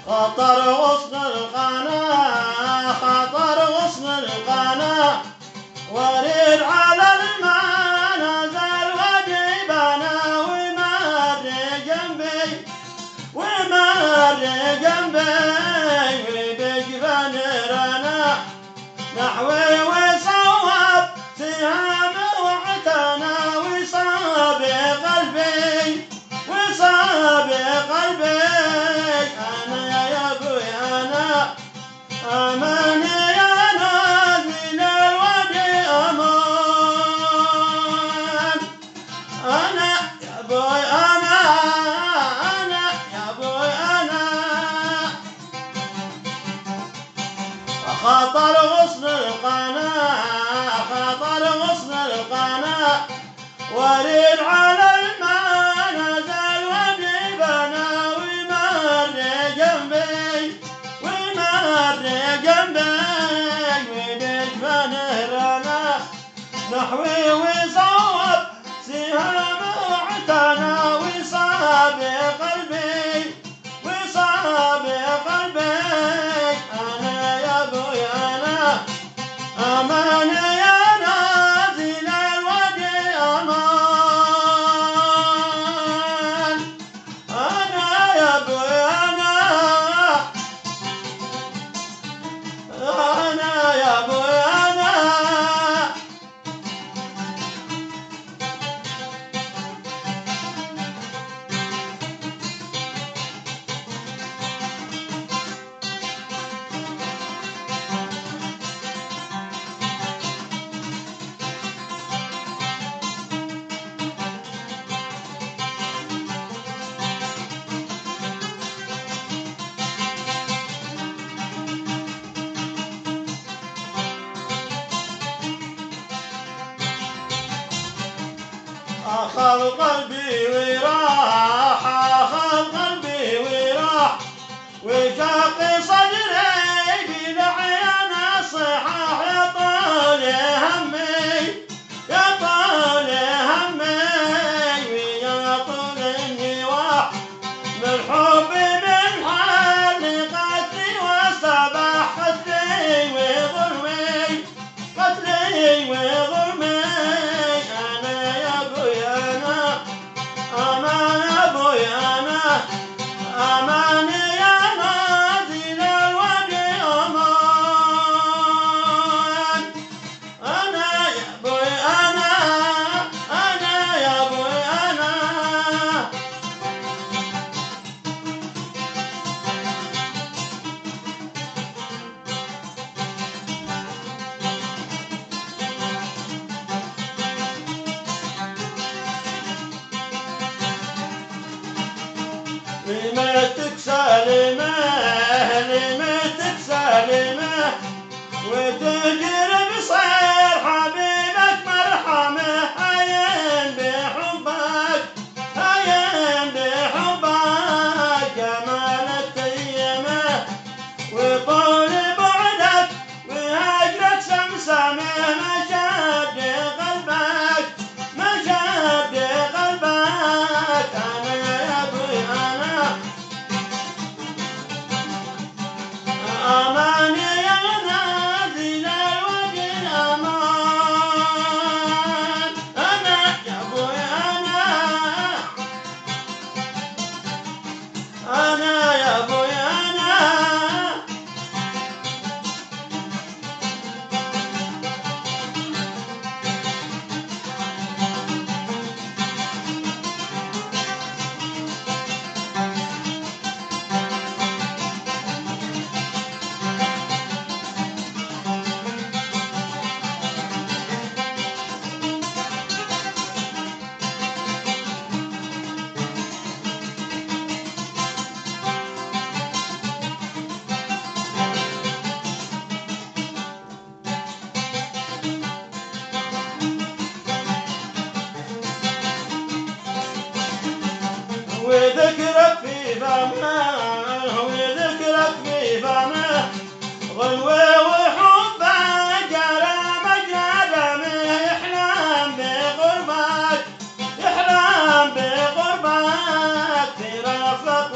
خطر غصن القناة خطر غصن القناة ورد على الماء نزل وديبنا ومر جنبي ومر جنبي وبجفن رنا نحوي وصوب سهام واعتنى وصاب قلبي وصاب قلبي أنا يا أبوي أنا أماني يا نازل الوادي أمان أنا يا أبوي أنا يا أبوي أنا خطر غصن القناة خطر غصن القناة ورد على الماء نزل وديبنا ومر جنبي ومر جنبي وبجفن رنا نحوي وصوب سهام واعتنى وصاب قلبي وصاب قلبي أنا يا أبوي أنا أمان يا نازل الوادي أمان أنا يا أبوي أنا يا أبوي أنا أخذ قلبي وراح أخذ قلبي وراح وشاق صدري بالعيان الصحاح يا طال همي يا طال همي ويا طول النواح من حبي من حال قتلي وسبح قتلي وظلمي قتلي وظلمي أنا يا أبوي أنا أمان أبوي أنا أمان يا نازل الوادي أمان أنا يا أبوي أنا يا أبوي أنا لمتك سالمة لمتك سالمة وتجر بصير حبيبك مرحمة هين بحبك هين بحبك جمالك تيمة وطول بعدك وهجرك سمسمة مشاد قلبك مشاد قلبك أنا يا أبوي أنا أمان يا نازل الوادي أمان أنا يا أبوي أنا يا أبوي أنا وذكرك في فمه وذكرك في فمه غلوة وحبك جرى مجرى دمه يحلم بقربك يحلم بقربك ترافق